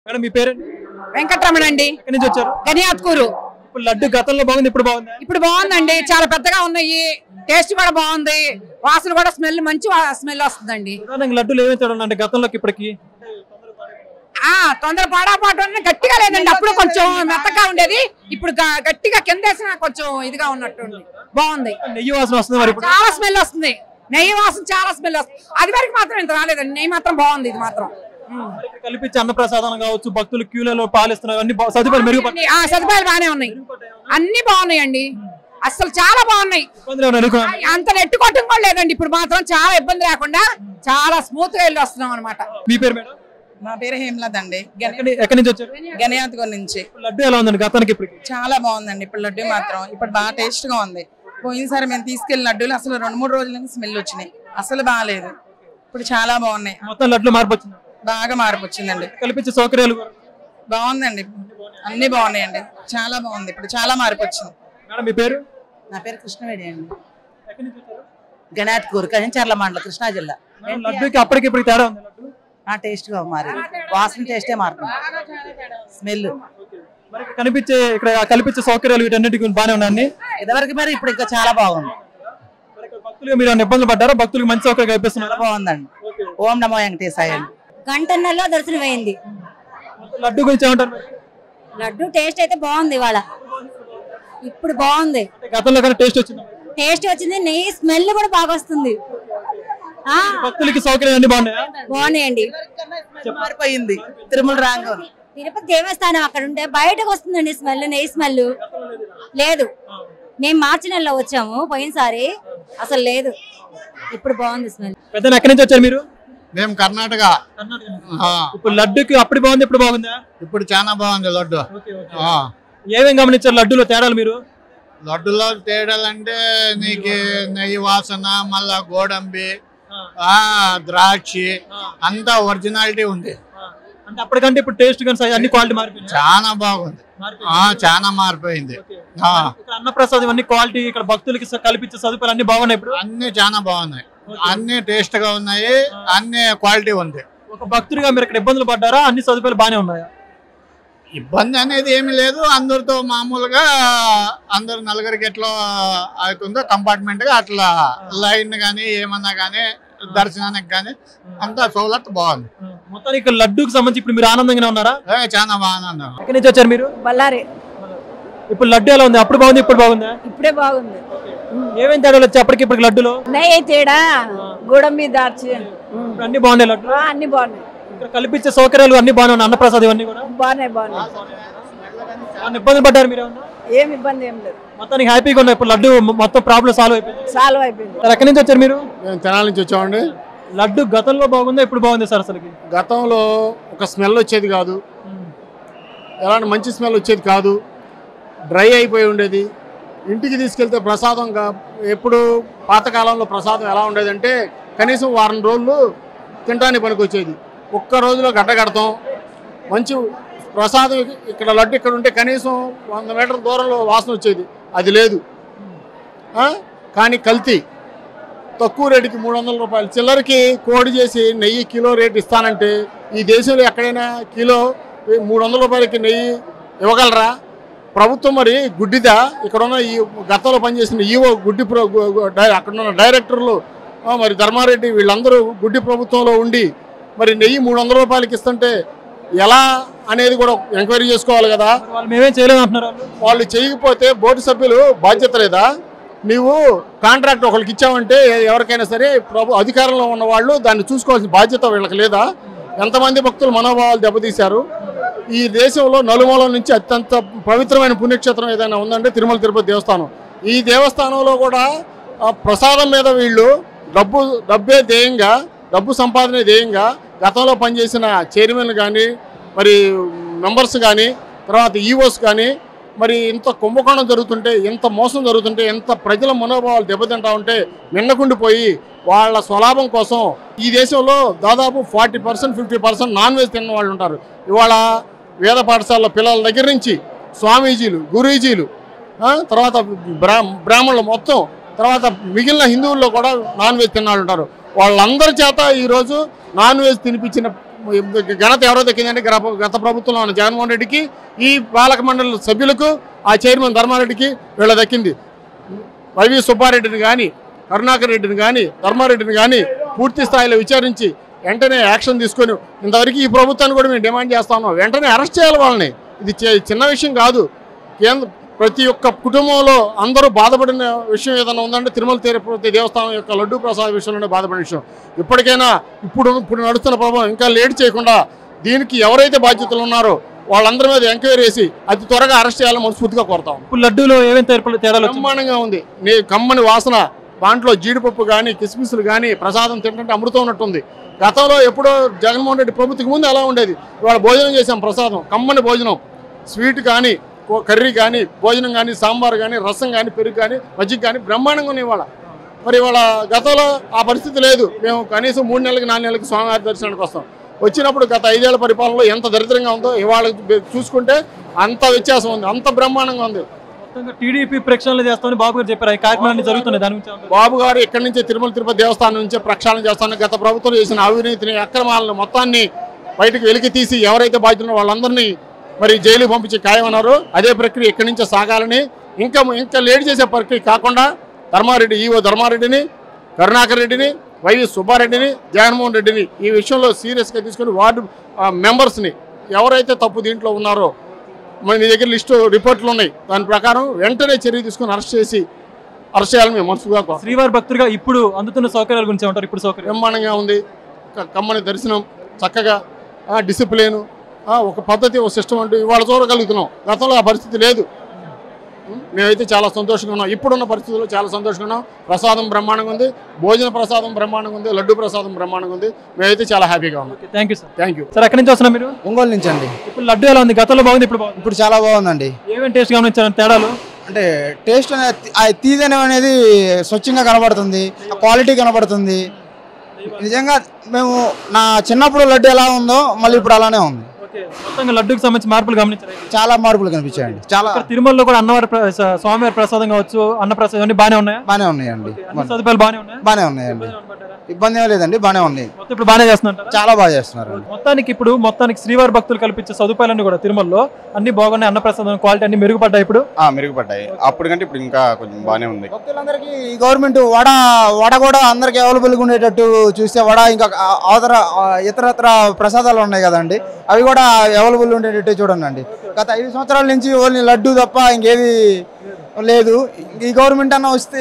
Madam మీ పేరు వెంకటరమణ అండి. ఎక్కడి నుంచి వచ్చారు? గనియాత్కూరు. ఇప్పుడు లడ్డు గతంలో బాగుంది, ఇప్పుడు బాగుంది? ఇప్పుడు బాగుందండి, చాలా పెద్దగా ఉన్నాయి, టేస్ట్ కూడా బాగుంది, వాసన కూడా స్మెల్ మంచి స్మెల్ వస్తుందండి. లడ్డూలు ఏమేమి తేడా అంటే గతంలోకి ఇప్పటికి? తొందర పాడాపాటు గట్టిగా లేదండి, అప్పుడు కొంచెం మెత్తగా ఉండేది, ఇప్పుడు గట్టిగా కింద వేసిన కొంచెం ఇదిగా ఉన్నట్టు బాగుంది. నెయ్యి వాసన వస్తుంది మరి? చాలా స్మెల్ వస్తుంది, నెయ్యి వాసన చాలా స్మెల్ వస్తుంది. అది వరకు మాత్రం ఇంత రాలేదండి, నెయ్యి మాత్రం బాగుంది. ఇది మాత్రం కల్పించే అన్నప్రసాదం కావచ్చు, భక్తులు క్యూలలో పాలిస్తున్నారు, అన్ని సదుపాయాలు మెరుగుపడ్డాయి. సదుపాయాలు బాగానే ఉన్నాయి, అన్ని బాగున్నాయండి, అసలు చాలా బాగున్నాయి. అంత నెట్టుకోవటం కూడా లేదండి, ఇప్పుడు మాత్రం చాలా ఇబ్బంది లేకుండా చాలా స్మూత్ గా వెళ్ళి వస్తున్నాం అనమాట. మీ పేరు మేడం? నా పేరు హేమలత అండి. ఎక్కడి నుంచి వచ్చారు? గనియాత్కూరు నుంచి. లడ్డు ఎలా ఉందండి గతానికి ఇప్పటికి? చాలా బాగుందండి ఇప్పుడు లడ్డు మాత్రం, ఇప్పుడు బాగా టేస్ట్ గా ఉంది. పోయినసారి మేము తీసుకెళ్లిన లడ్డూలు అసలు 2-3 రోజుల నుంచి స్మెల్ వచ్చినాయి, అసలు బాగాలేదు. ఇప్పుడు చాలా బాగున్నాయి, మొత్తం లడ్లు మార్పు వచ్చింది, బాగా మార్పు వచ్చిందండి. కల్పించే సౌకర్యాలు బాగుందండి, అన్ని బాగున్నాయండి, చాలా బాగుంది, ఇప్పుడు చాలా మార్పు వచ్చింది. మేడం మీ పేరు? నా పేరు కృష్ణవేణి అండి. గణాత్కూరు కంచర్ల మండలం, కృష్ణా జిల్లా. లడ్డుకి అప్పటికి ఇప్పుడు తేడా ఉంది? టేస్ట్ గా మారి వాసన టేస్టే మారుతుంది, స్మెల్. కనిపించే ఇక్కడ కల్పించే సౌకర్యాలు వీటన్నిటికి బాగానే ఉన్నాయి. ఇదివరకు మరి ఇప్పుడు ఇంకా చాలా బాగుంది. భక్తులు మీరు ఇబ్బందులు పడ్డారా? భక్తులకు మంచి సౌకర్యం కల్పిస్తున్నారు, బాగుందండి. ఓం నమో వెంకటేశాయ అండి. గంటన్నరలో దర్శనం అయింది. లడ్డు గురించి ఏమంటారు? లడ్డు టేస్ట్ అయితే బాగుంది ఇవాళ, ఇప్పుడు బాగుంది. గతంలో కానీ టేస్ట్ వచ్చింది? టేస్ట్ వచ్చింది, నెయ్యి స్మెల్ కూడా బాగా వస్తుంది. భక్తులకి సౌకర్యం అన్ని బాగున్నాయా? బాగున్నాయండి. మారిపోయింది తిరుమల రాంగు. తిరుపతి దేవస్థానం అక్కడ ఉంటే బయటకు వస్తుందండి స్మెల్, నెయ్యి స్మెల్ లేదు. మేము మార్చి నెలలో వచ్చాము పోయినసారి, అసలు లేదు, ఇప్పుడు బాగుంది స్మెల్. పెద్ద ఎక్కడి నుంచి వచ్చారు మీరు? మేము కర్ణాటక. ఇప్పుడు లడ్డుకి అప్పుడు బాగుంది, ఇప్పుడు బాగుందా? ఇప్పుడు చాలా బాగుంది లడ్డు. ఏమేం గమనించారు లడ్డూలో తేడాలు మీరు? లడ్డులో తేడాలంటే నీకు నెయ్యి వాసన, మళ్ళా గోడంబి, ద్రాక్ష అంతా ఒరిజినాలిటీ ఉంది. అంటే అప్పటికంటే ఇప్పుడు టేస్ట్ కానీ అన్ని క్వాలిటీ మారిపోయింది, చాలా బాగుంది, చాలా మారిపోయింది. అన్నప్రసాదం అన్ని క్వాలిటీ, ఇక్కడ భక్తులకి కల్పించే సదుపాయాలు అన్ని బాగున్నాయి, ఇప్పుడు అన్ని చాలా బాగున్నాయి, అన్ని టేస్ట్ గా ఉన్నాయి, అన్ని క్వాలిటీ ఉంది. ఒక భక్తుడిగా మీరు ఇక్కడ ఇబ్బందులు పడ్డారా? అన్ని సదుపాయాలు బాగానే ఉన్నాయా? ఇబ్బంది అనేది ఏమి లేదు, అందరితో మామూలుగా అందరు నలుగురికి ఎట్లా అవుతుందో కంపార్ట్మెంట్ గా అట్లా లైన్ గానీ ఏమన్నా గానీ దర్శనానికి కానీ అంతా సౌలత్ బాగుంది. మొత్తానికి లడ్డూకి సంబంధించి ఇప్పుడు మీరు ఆనందంగానే ఉన్నారా? చాలా ఆనందం. ఎక్కడి నుంచి వచ్చారు మీరు? బళ్ళారి. ఇప్పుడు లడ్డు ఎలా ఉంది? అప్పుడు బాగుంది, ఇప్పుడు బాగుందా? ఇప్పుడే బాగుంది. ఏమేమి తేడాలు వచ్చాయి అప్పటికి ఇప్పుడు లడ్డులో? నెయ్యి తేడా, గోడంబి దాల్చి అన్ని బాగున్నాయి లడ్డు, అన్ని బాగున్నాయి. ఇక్కడ కల్పించే సౌకర్యాలు అన్ని బాగానే ఉన్నాయి, అన్నప్రసాదం ఇవన్నీ కూడా బాగున్నాయి. ఇబ్బందులు పడ్డారు మీరు? ఏం ఇబ్బంది ఏం లేదు, మొత్తానికి హ్యాపీగా ఉన్నాయి. ఇప్పుడు లడ్డు మొత్తం ప్రాబ్లం సాల్వ్ అయిపోయింది. ఎక్కడి నుంచి వచ్చారు మీరు? మేము తెనాలి నుంచి వచ్చామండి. లడ్డు గతంలో బాగుందా, ఇప్పుడు బాగుంది సార్? అసలు గతంలో ఒక స్మెల్ వచ్చేది కాదు, ఎలాంటి మంచి స్మెల్ వచ్చేది కాదు, డ్రై అయిపోయి ఉండేది. ఇంటికి తీసుకెళ్తే ప్రసాదంగా ఎప్పుడు పాతకాలంలో ప్రసాదం ఎలా ఉండేదంటే కనీసం వారం రోజులు తినడానికి పనికి వచ్చేది, ఒక్క రోజులో గడ్డ కడతాం. మంచి ప్రసాదం ఇక్కడ లడ్డు ఇక్కడ ఉంటే కనీసం 100 మీటర్ల దూరంలో వాసన వచ్చేది, అది లేదు. కానీ కల్తీ, తక్కువ రేటుకి 300 రూపాయలు చిల్లరకి కోడి చేసి నెయ్యి కిలో రేటు ఇస్తానంటే ఈ దేశంలో ఎక్కడైనా కిలో 300 రూపాయలకి నెయ్యి ఇవ్వగలరా? ప్రభుత్వం మరి గుడ్డిదా? ఇక్కడ ఉన్న ఈ గతంలో పనిచేసిన ఈవో గుడ్డి, అక్కడ ఉన్న డైరెక్టర్లు మరి ధర్మారెడ్డి వీళ్ళందరూ గుడ్డి ప్రభుత్వంలో ఉండి మరి నెయ్యి 300 రూపాయలకి ఇస్తుంటే ఎలా అనేది కూడా ఎంక్వైరీ చేసుకోవాలి కదా. వాళ్ళు చేయకపోతే బోర్డు సభ్యులు బాధ్యత లేదా? నీవు కాంట్రాక్ట్ ఒకరికి ఇచ్చావంటే ఎవరికైనా సరే అధికారంలో ఉన్న వాళ్ళు దాన్ని చూసుకోవాల్సిన బాధ్యత వీళ్ళకి లేదా? ఎంతమంది భక్తులు మనోభావాలు దెబ్బతీశారు. ఈ దేశంలో నలుమూలల నుంచి అత్యంత పవిత్రమైన పుణ్యక్షేత్రం ఏదైనా ఉందంటే తిరుమల తిరుపతి దేవస్థానం. ఈ దేవస్థానంలో కూడా ప్రసాదం మీద వీళ్ళు డబ్బే ధ్యేయంగా, డబ్బు సంపాదనే ధ్యేయంగా గతంలో పనిచేసిన చైర్మన్ కానీ మరి మెంబర్స్ కానీ తర్వాత ఈవోస్ కానీ మరి ఇంత కుంభకోణం జరుగుతుంటే, ఇంత మోసం జరుగుతుంటే, ఇంత ప్రజల మనోభావాలు దెబ్బతింటా ఉంటే మిన్నకుండిపోయి వాళ్ళ స్వలాభం కోసం ఈ దేశంలో దాదాపు 40% 50% నాన్ వెజ్ తిన్న వాళ్ళు ఉంటారు. ఇవాళ వేద పాఠశాలలో పిల్లల దగ్గర నుంచి స్వామీజీలు, గురూజీలు, తర్వాత బ్రాహ్మణులు మొత్తం, తర్వాత మిగిలిన హిందువుల్లో కూడా నాన్ వెజ్ తిన్న వాళ్ళు ఉంటారు. వాళ్ళందరి చేత ఈరోజు నాన్ వెజ్ తినిపించిన ఘనత ఎవరో దక్కిందంటే గత ప్రభుత్వంలో ఉన్న జగన్మోహన్ రెడ్డికి, ఈ పాలక మండలి సభ్యులకు, ఆ చైర్మన్ ధర్మారెడ్డికి వీళ్ళ దక్కింది. వైవి సుబ్బారెడ్డిని కానీ, కరుణాకర్ రెడ్డిని కానీ, ధర్మారెడ్డిని కానీ పూర్తి స్థాయిలో విచారించి వెంటనే యాక్షన్ తీసుకొని, ఇంతవరకు ఈ ప్రభుత్వాన్ని కూడా మేము డిమాండ్ చేస్తా ఉన్నాం, వెంటనే అరెస్ట్ చేయాలి వాళ్ళని. ఇది చిన్న విషయం కాదు. ప్రతి ఒక్క కుటుంబంలో అందరూ బాధపడిన విషయం ఏదైనా ఉందంటే తిరుమల తిరుపతి దేవస్థానం యొక్క లడ్డూ ప్రసాద విషయంలోనే బాధపడిన విషయం. ఇప్పటికైనా ఇప్పుడు నడుస్తున్న ప్రభావం ఇంకా లేట్ చేయకుండా దీనికి ఎవరైతే బాధ్యతలు ఉన్నారో వాళ్ళందరి మీద ఎంక్వైరీ చేసి అతి త్వరగా అరెస్ట్ చేయాలని మనస్ఫూర్తిగా కోరుతాం. ఇప్పుడు లడ్డూలో ఏమేమి తేడాలు? బ్రహ్మాండంగా ఉంది. కమ్మని వాసన, దాంట్లో జీడిపప్పు కానీ కిస్మిస్లు కానీ ప్రసాదం తింటుంటే అమృతం ఉన్నట్టుంది. గతంలో ఎప్పుడో జగన్మోహన్ రెడ్డి ప్రభుత్వం ముందు ఎలా ఉండేది. ఇవాళ భోజనం చేసాం, ప్రసాదం కమ్మని భోజనం, స్వీట్ కానీ కర్రీ కానీ భోజనం కానీ సాంబార్ కానీ రసం కానీ పెరుగు కానీ మజ్జిగ కానీ బ్రహ్మాండంగా ఉన్నాయి ఇవాళ. మరి ఇవాళ గతంలో ఆ పరిస్థితి లేదు. మేము కనీసం 3 నెలలకి 4 నెలలకి స్వామివారి దర్శనానికి వస్తాం. వచ్చినప్పుడు గత 5 ఏళ్ల పరిపాలనలో ఎంత దరిద్రంగా ఉందో ఇవాళ చూసుకుంటే అంత వ్యత్యాసం ఉంది, అంత బ్రహ్మాండంగా ఉంది. టీడీపీ ప్రక్షాళన చేస్తామని బాబు గారు చెప్పారు. ఈ కార్యక్రమాన్ని జరుగుతున్నాయి, దాని గురించి బాబు గారు ఇక్కడి నుంచే తిరుమల తిరుపతి దేవస్థానం నుంచే ప్రక్షాళన చేస్తామని, గత ప్రభుత్వం చేసిన అవినీతిని అక్రమాలను మొత్తాన్ని బయటకు వెలికి తీసి ఎవరైతే బాధ్యులున్నారో వాళ్ళందరినీ మరి జైలు పంపించి ఖాయమన్నారు. అదే ప్రక్రియ ఇక్కడి నుంచే సాగాలని, ఇంకా లేట్ చేసే ప్రక్రియ కాకుండా ధర్మారెడ్డి, ఈవో ధర్మారెడ్డిని, కరుణాకర్ రెడ్డిని, వైవి సుబ్బారెడ్డిని, జగన్మోహన్ రెడ్డిని ఈ విషయంలో సీరియస్గా తీసుకుని వార్డు మెంబర్స్ని ఎవరైతే తప్పు దీంట్లో ఉన్నారో మన దగ్గర లిస్టు రిపోర్ట్లు ఉన్నాయి, దాని ప్రకారం వెంటనే చర్య తీసుకుని అరెస్ట్ చేయాలని మేము మనసుగా. శ్రీవారి భక్తులుగా ఇప్పుడు అందుతున్న సౌకర్యాల గురించి ఏమంటారు? ఇప్పుడు సౌకర్యం బ్రహ్మాండంగా ఉంది. కమ్మని దర్శనం, చక్కగా డిసిప్లిన్, ఒక పద్ధతి, ఒక సిస్టమ్ అంటూ ఇవాళ చూడగలుగుతున్నాం. గతంలో ఆ పరిస్థితి లేదు. మేమైతే చాలా సంతోషంగా ఉన్నాం. ఇప్పుడున్న పరిస్థితుల్లో చాలా సంతోషంగా ఉన్నాం. ప్రసాదం బ్రహ్మాండంగా ఉంది, భోజన ప్రసాదం బ్రహ్మాండంగా ఉంది, లడ్డు ప్రసాదం బ్రహ్మాండంగా ఉంది. మేమైతే చాలా హ్యాపీగా ఉన్నాం. Thank you sir. Thank you sir. ఎక్కడి నుంచి వస్తున్నారు మీరు? ఒంగోలు నుంచి అండి. ఇప్పుడు లడ్డు ఎలా ఉంది? గతంలో బాగుంది, ఇప్పుడు బాగుంది? ఇప్పుడు చాలా బాగుందండి. ఏమేమి టేస్ట్ గమనించారు తేడాలు? అంటే టేస్ట్ అనేది తీదనం అనేది స్వచ్ఛంగా కనబడుతుంది, క్వాలిటీ కనబడుతుంది. నిజంగా మేము నా చిన్నప్పుడు లడ్డు ఎలా ఉందో మళ్ళీ ఇప్పుడు అలానే ఉంది. మొత్తంగా లడ్డూకి సంబంధించి మార్పులు గమనించారు? చాలా మార్పులు కనిపించాయండి. చాలా తిరుమలలో కూడా స్వామివారి ప్రసాదం కావచ్చు, అన్న ప్రసాదం అన్ని బాగానే ఉన్నాయా? బాగానే ఉన్నాయండి. సదుపాయాలు బాగానే ఉన్నాయా? బాగానే ఉన్నాయండి, ఇబ్బంది ఏం లేదండి, బాగానే ఉన్నాయి. ఇప్పుడు బాగానే చేస్తున్నారు, చాలా బాగా చేస్తున్నారు. మొత్తానికి శ్రీవారి భక్తులు కల్పించే సదుపాయాలన్నీ కూడా తిరుమలలో అన్ని బాగున్నాయి. అన్న ప్రసాదం క్వాలిటీ అన్ని మెరుగుపడ్డాయి. ఇప్పుడు మెరుగుపడ్డాయి. అప్పుడు కంటే ఇప్పుడు ఇంకా కొంచెం బాగానే ఉంది. భక్తులందరికీ ఈ గవర్నమెంట్ వడ కూడా అందరికి అవైలబుల్గా ఉండేటట్టు చూస్తే వడ ఇంకా ఇతరత్ర ప్రసాదాలు ఉన్నాయి కదండి, అవి కూడా అవైలబుల్ ఉండేటట్టు చూడండి. గత 5 సంవత్సరాల నుంచి ఓన్లీ లడ్డు తప్ప ఇంకేది లేదు. ఈ గవర్నమెంట్ అన్న వస్తే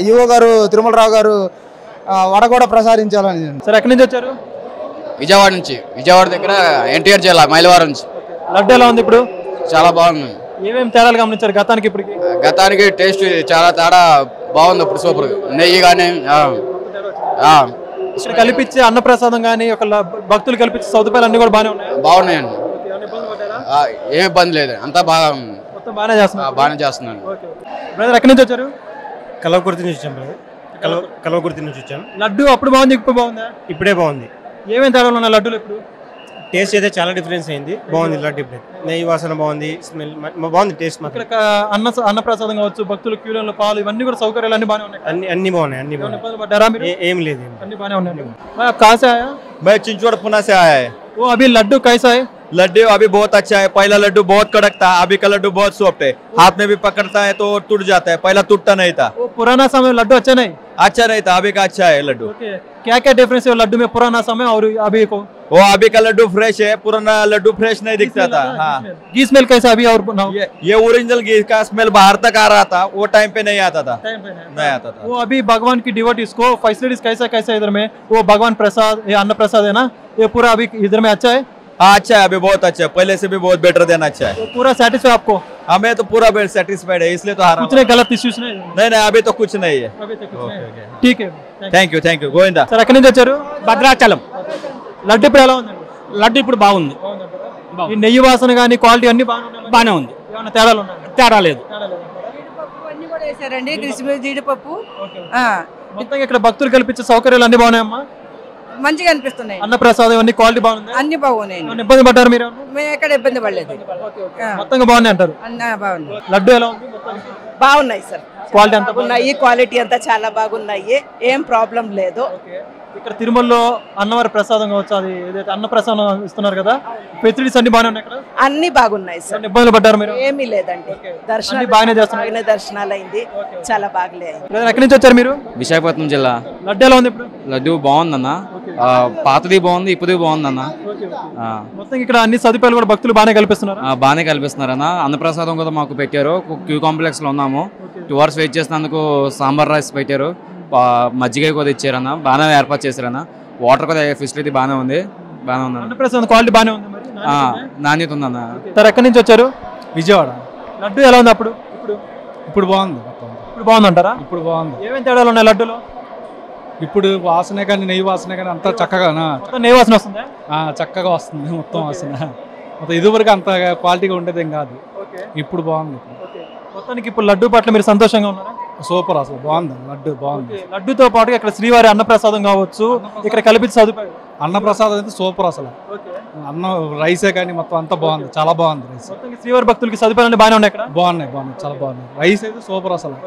ఈవో గారు తిరుమలరావు గారు వడ కూడా ప్రసాదించాలని. సార్ ఎక్కడి నుంచి వచ్చారు? విజయవాడ నుంచి. విజయవాడ దగ్గర ఎన్టీఆర్ జిల్లా మైలవరం నుంచి. లడ్డు ఎలా ఉంది ఇప్పుడు? చాలా బాగుంది. ఏమేమి తేడాలు గమనించారు గతానికి ఇప్పటికి? గతానికి టేస్ట్ చాలా తేడా బాగుంది. ఇప్పుడు సూపర్. నెయ్యి కానీ ఇక్కడ కల్పించే అన్న ప్రసాదం కానీ ఒక భక్తులు కల్పించే సదుపాయాలు అన్ని కూడా బాగున్నాయండి. ఏం ఇబ్బంది లేదు, అంతా బాగా బాగానే చేస్తున్నాను. బ్రదర్ ఎక్కడి నుంచి వచ్చారు? కలవకుర్తి నుంచి వచ్చాం బ్రదర్. కలవకుర్తి నుంచి వచ్చాం. లడ్డు అప్పుడు బాగుంది, ఇప్పుడు బాగుందా? ఇప్పుడే బాగుంది. ఏమేమి తేడాలు ఉన్నాయి లడ్డూలు ఇప్పుడు? టేస్ట్ అయితే చాలా డిఫరెన్స్ అయింది, బాగుంది లడ్డు. ఇప్పుడు నెయ్యి వాసన బాగుంది, స్మెల్ బాగుంది, టేస్ట్ మాత్రం. ఇక్కడ అన్న ప్రసాదం కావచ్చు, భక్తులు క్యూలో పాలు ఇవన్నీ కూడా సౌకర్యాలు అన్ని బాగానే ఉన్నాయి. అన్ని బాగున్నాయి, అన్ని బాగున్నాయి. ఏం లేదు, అన్ని బాగానే ఉన్నాయి. कहाँ से आया? मैं चिंचवड़ पुणे से आया है। वो अभी लड्डू कैसा है? लड्डू अभी बहुत अच्छा है। पहला लड्डू बहुत कड़क था, अभी का लड्डू बहुत सॉफ्ट है। हाथ में भी पकड़ता है तो टूट जाता है, पहला टूटता नहीं था। वो पुराना समय लड्डू अच्छा नहीं था, अभी का अच्छा है लड्डू। क्या क्या डिफरेंस है लड्डू में पुराना समय और अभी को? वो अभी का लड्डू फ्रेश है, पुराना लड्डू फ्रेश नहीं दिखता था। हाँ, घी स्मेल कैसा अभी? और ये ओरिजिनल घी का स्मेल बाहर तक आ रहा था, वो टाइम पे नहीं आता था, नहीं आता था। वो अभी भगवान की डिवोटीज को फैसिलिटीज कैसा कैसा इधर में? वो भगवान प्रसाद, ये अन्न प्रसाद है ना, ये पूरा अभी इधर में अच्छा है? हाँ अच्छा है, अभी बहुत अच्छा है, पहले से भी बहुत बेटर देना अच्छा है। तो पूरा सेटिस्फाई आपको? हमें तो पूरा सेटिस्फाइड है, इसलिए तो हारा। कुछ नहीं गलत इश्यूज नहीं? नहीं, अभी तो कुछ नहीं है। ठीक है, థ్యాంక్ యూ గోవిందా. సార్ ఎక్కడి నుంచి వచ్చారు? భద్రాచలం. లడ్డు ఇప్పుడు ఎలా ఉందండి? లడ్డు ఇప్పుడు బాగుంది. ఈ నెయ్యి వాసన కానీ క్వాలిటీ అన్ని బాగానే ఉంది. ఏమైనా తేడాలు ఉన్నాయి? తేడా లేదు. అన్ని కూడా వేసారండి, కిస్మిస్, జీడిపప్పు. మొత్తంగా ఇక్కడ భక్తులు కల్పించే సౌకర్యాలు అన్ని బాగున్నాయమ్మా? మంచిగా అనిపిస్తున్నాయి. అన్న ప్రసాదం అన్ని క్వాలిటీ బాగుంది, అన్ని బాగున్నాయి. ఇబ్బంది పడ్డారు మీరు? మేము ఎక్కడ ఇబ్బంది పడలేదు, మొత్తంగా బాగున్నాయి అంటారు. బాగుంది. లడ్డు ఎలా ఉంది? బాగున్నాయి సార్, క్వాలిటీ అంతా బాగున్నాయి, క్వాలిటీ అంతా చాలా బాగున్నాయి, ఏం ప్రాబ్లం లేదు. ఇక్కడ తిరుమలలో అన్నవారి ప్రసాదం కావచ్చు, అది ఏదైతే అన్న ప్రసాదం ఇస్తున్నారు కదా, ఫెసిలిటీస్ అన్ని బాగానే ఉన్నాయి ఇక్కడ? అన్ని బాగున్నాయి సార్, ఇబ్బందులు పడ్డారు మీరు? ఏమీ లేదండి, దర్శనం బాగానే చేస్తున్నారు, దర్శనాలు అయింది, చాలా బాగాలే అయింది. ఎక్కడి నుంచి వచ్చారు మీరు? విశాఖపట్నం జిల్లా. లడ్డు ఎలా ఉంది ఇప్పుడు? లడ్డు బాగుందన్న, పాతది బాగుంది, ఇప్పుడు బాగుందన్న. మొత్తం ఇక్కడ అన్ని సదుపాయాలు కూడా భక్తులు బాగానే కల్పిస్తున్నారు? బాగానే కల్పిస్తున్నారన్న. అన్నప్రసాదం కూడా మాకు పెట్టారు, క్యూ కాంప్లెక్స్ లో ఉన్నాము, 2 hours వెయిట్ చేసినందుకు సాంబార్ రైస్ పెట్టారు, మజ్జిగ కూడా ఇచ్చారన్న, బాగానే ఏర్పాటు చేశారన్న. వాటర్ కూడా ఫెసిలిటీ బాగానే ఉంది, బాగానే ఉంది. అన్నప్రసాదం క్వాలిటీ బాగానే ఉంది, నాణ్యత ఉందన్న. సార్ ఎక్కడి నుంచి వచ్చారు? విజయవాడ. లడ్డు ఎలా ఉంది అప్పుడు? ఇప్పుడు బాగుంది, ఇప్పుడు బాగుందంటారా? ఇప్పుడు బాగుంది. ఏమేమి తేడాలు ఉన్నాయి లడ్డులో? ఇప్పుడు వాసనే కానీ నెయ్యి వాసనే కానీ అంతా చక్కగా నెయ్యి వాసన వస్తుంది, చక్కగా వస్తుంది మొత్తం వాసన. మొత్తం ఇదివరకు అంత క్వాలిటీగా ఉండేది ఏం కాదు, ఇప్పుడు బాగుంది. మొత్తానికి ఇప్పుడు లడ్డు పట్ల మీరు సంతోషంగా ఉన్నారా? సూపర్, అసలు బాగుంది లడ్డు, బాగుంది. లడ్డుతో పాటు ఇక్కడ శ్రీవారి అన్నప్రసాదం కావచ్చు, ఇక్కడ కల్పించే సదుపాయం అన్నప్రసాదం అయితే సూపర్, అసలు అన్నం రైసే కానీ మొత్తం అంతా బాగుంది, చాలా బాగుంది రైస్. శ్రీవారి భక్తులకి సదుపాయాలు బాగానే ఉన్నాయి ఇక్కడ? బాగున్నాయి, చాలా బాగున్నాయి. రైస్ అయితే సూపర్ అసలు.